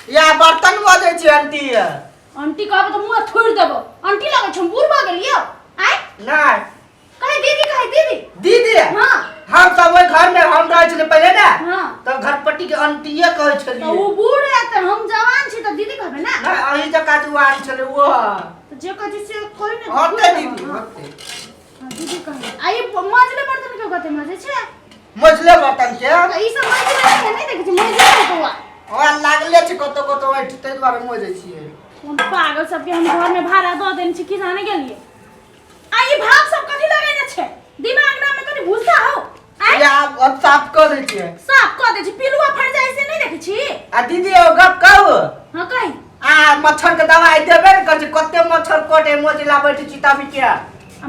या बर्तन बजे छी आंटी आंटी कहबे त मुंह थोड़ देबो आंटी लगे छ बूढ़ भ गेलियो आय नहीं कहे दीदी कहे दीदी दीदी हां हम सब ओइ घर में हम रह छले पहले ना हां त घरपट्टी के आंटीए कहे छलिए तो वो बूढ़ है त हम जवान छी त दीदी कहबे ना नहीं अही जका जुआन छले वो तो जे कहे से कोई नहीं होते दीदी होते दीदी कहे आई मजले बर्तन के कहते मजे छे मजले बर्तन के ई सब मजले नहीं देखे छ मजले तो ओ लागले छ कतो कतो ओइ तै द्वारा मजे छिए हम पागल सब के हम घर में भाड़ा द देन छी कि जाने गेलिए आई भाग सब कथि लगाइने छे दिमाग ना में कनी घुसा हो या अब साफ कर दे छिए साफ कर दे छी पिलुआ फड़ जाय से नहीं देखे छी आ दीदी ओ गप कहू हां कहि आ मच्छर के दवाई देबे न कर कते मच्छर कोटे मोजला बैठ चिता बिटिया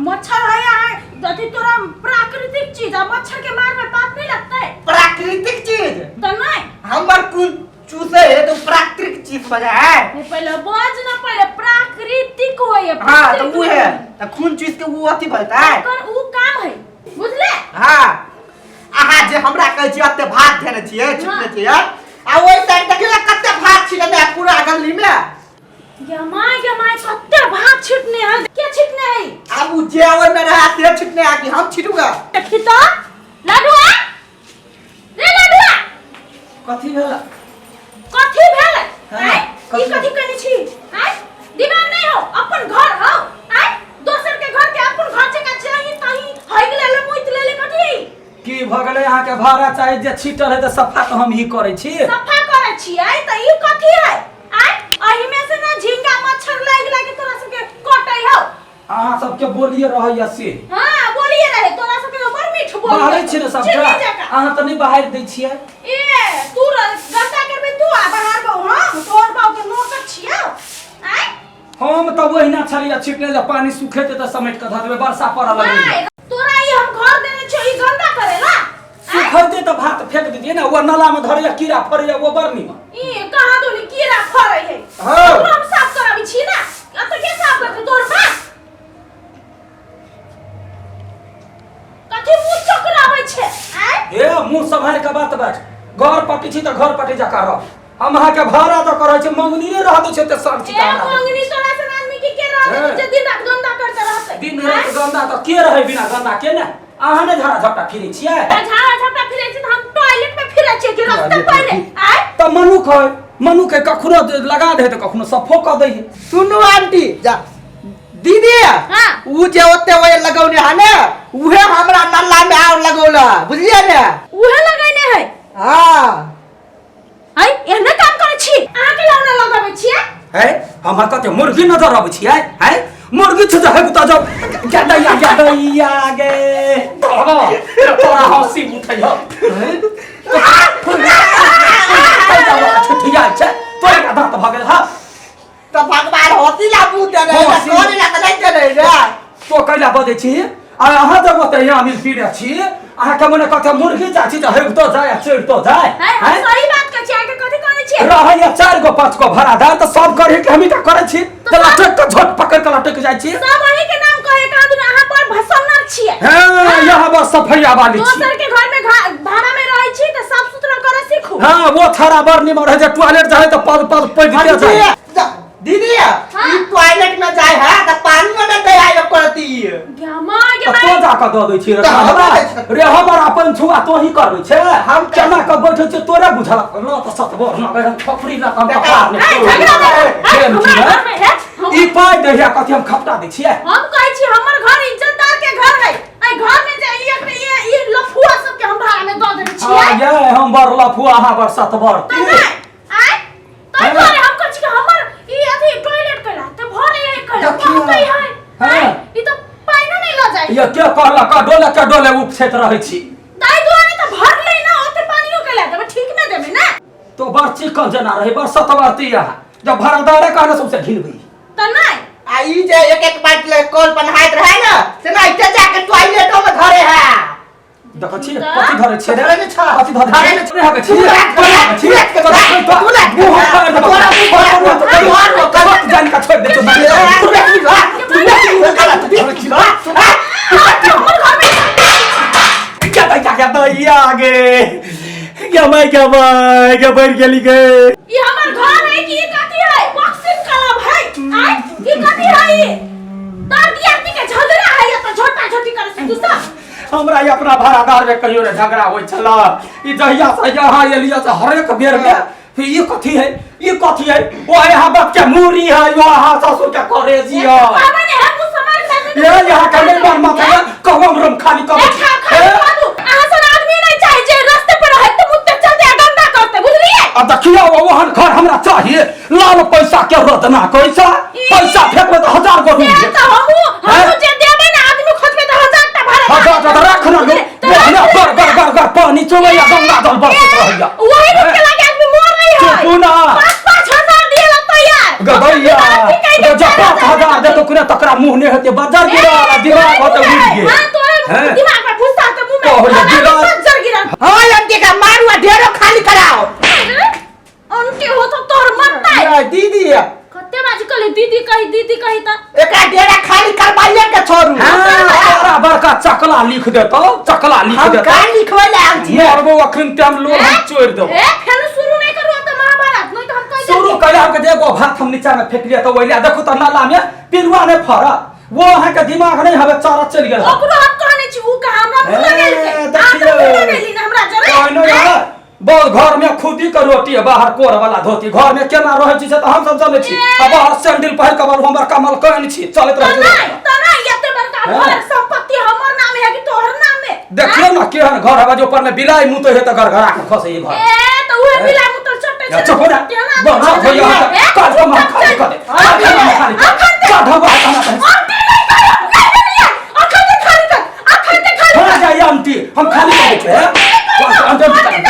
मच्छर है यार अति तोरा प्राकृतिक चीज है मच्छर के मार में पाप नहीं लगता है प्राकृतिक चीज तो नहीं हमर कुल चूसे है तो प्राकृतिक चीज बजा है पहले बोझ ना पहले प्राकृतिक होय हां तो वो है तो खून चूस के वो अथी बनता है कर वो काम है बुझले हां आहा जे हमरा कहै छी अते भात धेने छियै छिटने छियै आ ओइ साइड देखिला कते भात छिटने पूरा गली में यमाय कत्ते भात छिटने है के छिटने है अब उ जे ओइ में रहा से छिटने आ कि हम छिटूगा देखि तो लडुआ रे लडुआ कथि भेला कथि भेल आय ई कथि कने छी आय दिमाग नहीं हो अपन घर हो आय दोसर के घर के अपन घर जका चाहिए तही हई गेले मुइत लेले कथि की भ गेलै अहाँ के भाड़ा चाहे जे छीटल है त सफा त हम ही करै छी सफा करै छी आय त ई कथि है आय एही में से ना झिंगा मच्छर लाग लाग तोरा सब के कटै हो अहाँ सब के बोलिए रहैया से हां बोलिए रहे तोरा सब के बड़ मीठ बोल बाहर छी न सब अहाँ त नहीं बाहर दै छियै ए तू गंदा करबे तू आ बाहर बहु हां तोर बाऊ के नौकर छियौ आय हम त ओहिना छलिया छिटने जे पानी सुखेते त समेट के ध देबे वर्षा पड़ल लगे तोरा ई हम घर देने छ ई गंदा करेला सुखते त भात फेंक दिए ना वो नाला में धरैया कीड़ा फरैया वो बरनी में ई कहां दोनी कीड़ा फरै है हां हम साफ कराबी छी ना अब तो के साफ करते तोर बा कथि मुंह चकराबै छे आय ए मुंह संभाल के बात बाज घर पटी छी त घर पटी जका रह हम अहाँ के भाड़ा त करै छी मंगनी रे रह दे छै त सब चिता ए मंगनी तोरा से आदमी के रह जे दिन रात गंदा करते रहते दिन रात गंदा त के रहे बिना गंदा के ना अहाँ ने झाड़ा झपटा फिरै छियै झाड़ा झपटा फिरै छी त हम टॉयलेट में फिरै छियै कि रास्ता पहले आय त मनुख के कखनो लगा दे त कखनो सफो क दै सुनो आंटी जा दीदी हां उ जे ओते ओए लगौने है ना उहे हमरा नल्ला में आव लगौला बुझलिए ने उहे लगाइने है हां आय एहने काम करै छी अहाँ के लौना लगाबै छियै है हम कते मुर्गी नजर आबै छियै है मुर्गी छ जहे त जब गदैया गे बाबा तोरा हंसी उठै हो छठिया छ तोरा का दांत भ गेल हा तो भगवान होती ला पूत दे कोरी ला नहीं चले रे तो कैला बदै छी आ अहाँ त ओते यहाँ मिल पीरे छी अहाँ के मने कते मुर्गी जाछि त हेब तो जाय चढ़ तो जाय है सही बात कहै छी आके कथि कहै छी रहैया 4 गो 5 गो भाड़ादार त सब करे के हमी त करै छी त लटक के झट पकड़ के लटक जाय छी सब वही के नाम कहे कहा दुन अहाँ पर भसमनर छियै हां यहाँ बस सफैया वाली छी दोसर के घर में भाड़ा में रहै छी त साफ सुथरा करे सीखू हां वो थारा बरनी में रहे जे टॉयलेट जाए त पद पैदले जाए दीदी ई टॉयलेट में जाए है त पानी में न दे आयो करती गमा तो जा के द दै छी रे हमर अपन छुआ तो ही करबै छै हम केना के बैठै छी तोरे बुझल न त सतबर न गए खपरी ला हम पकार ने ई पाइ देहिया कथि हम खपटा दै छियै हम कहै छी हमर घर इज्जतदार के घर है ए घर में जे ये लफुआ सब के हम भाड़ा में द देबै छियै हां ये हम बड़ लफुआ अहाँ बड़ सतबर आय तै करे हम कहै छी हमर ई अथी टॉयलेट कला त भरे है कला कहै है हां ई त पाइनो नहीं ल जाय ये के कहला का डोले उपछैत रहै छी ताई दुआरे त भर ले ना ओते पानियो कला त ठीक में देबे ना तो बड़ चिकन जना रहे बड़ सतबरती यहाँ जब भरदारे कहना सबसे ढिलबई त नहीं आ ई जे एक बात ले कॉल बनाइत रहे ना से ना इते जाके टॉयलेटो में धरे है देखो छी कथि धरे छै धरे ने छ कथि धरे धरे ने छै हबे छी छी क्या भाई क्या बैठ गेली के ये हमार घर है कि ये कथी है बॉक्सिंग क्लब है आय ये कथी है ये तार दिया के झगड़ा है या तो छोटा छोटी करे से दूसरा हमरा ये अपना भाड़ादार में कहियो रे झगड़ा होय छला ई जहिया से यहाँ एलिया से हर एक बेर में फिर ये कथी है वो यहाँ बाप के मूरी है वहाँ ससुर के करेजी है बाबा ने हम समझ ये यहाँ का नहीं बार मत है कहम रूम खाली कर आसन आदमी नहीं चाहिए जे रास्ते पर है तुम उत्ते चलते गंदा करते बुझलिए अब देखियो वहाँ घर हमरा चाहिए लाल पैसा के रद ना पैसा फेंकबे तो 1000 गो रूम ये तो हम जे देबे ना आदमी खोजबे तो 1000 टा भाड़ा 1000 रख ना लो वो गर पानी चोवैया गंगा जल बरसत रहैया वही रुक के लगे आदमी मोर नहीं है चुपुना 5,000 दिए तैयार गदैया जब 5000 दे तो कुने तकरा मुंह ने होते बाजार गिरा दिमाग होते उड़ गए हां तोरे दिमाग में घुसता तो मुंह में ओह गिरा बाजार गिरा हां अंटी का मारुआ ढेरो खाली कराओ अंटी हो तो तोर मत है ये दीदी कते बाजी कले दीदी कही ता एकरा डेरा खाली करवाइए के छोड़ू हां बड़का चकला लिख देतो हम का लिखवे ले आल छी मरबो अखन टाइम लोल हम छोड़ दो ए फेर शुरू नहीं करू त महाभारत नहीं तो हम कह शुरू कइला के देखो भात हम नीचा में फेंक लिया तो ओइला देखो त नाला में पिरुआ ने फरा वो है के दिमाग नहीं हवे चारा चल गेल ओकरो हम कहने छी उ का हमरा मुंह लगेल के आ तो मुंह लगेली ना हमरा जरे कहनो यार बहुत घर में खुदी के रोटी है बाहर कोर वाला धोती घर में केना रहे छी से त हम सब जाने छी अब बाहर सैंडल पहिर के हमर कमल कहन छी चलत रह नहीं एते बड़का घर संपत्ति हमर नाम है कि तोहर नाम में देखियो ना केहन घर हवा जो ऊपर में बिलाई मुंह तो है त घर घरा के खसे ये घर ए तो उहे बिला मुतल छोटे चुप हो जा बड़ा भैया काट को मार खाली कर दे काट हवा आंटी हम खाली कर देते हैं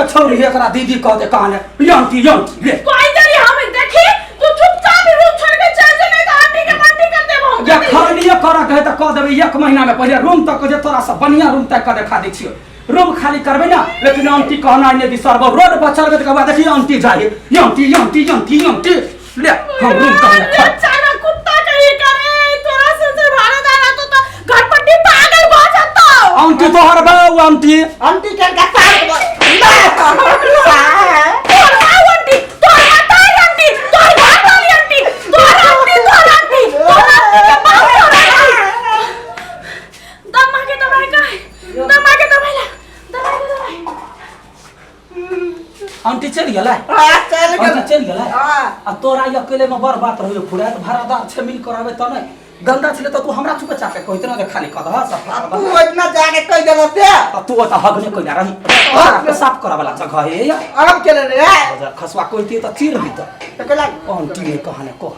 छोरी एकरा दीदी कहते कहां है यंती ले कोई जरी हम देखी तू चुपचाप रूम छोड़ के चल जा नहीं तो आंटी के बंटी कर देबो या खाली करा कहे त कह देबे 1 महीना में पहले रूम तक जे तोरा सब बढ़िया रूम तक के देखा दै छियो रूम खाली करबे ना लेकिन आंटी कहना नहीं दी सरबो रोड पर चल के बाद देखी आंटी जाए यंती ले हम रूम का चारा कुत्ता कहीं करे तोरा से भाड़ादार तो घर पट्टी पागल हो जाता आंटी तोहर बाऊ आंटी के का आंटी चल गेला चल गेला आ तोरा अकेले में बड़ बात रहियो फुरा त भाड़ादार छे मिल करावे त नहीं गंदा छले त तू हमरा चुप चाके कहत ना खाली कह द सब तू इतना जाके कह देला ते तू त हग ने कइला रही साफ करा वाला जगह है अब केले रे खसवा कोइती त चीर भी त केला आंटी ने कहने कह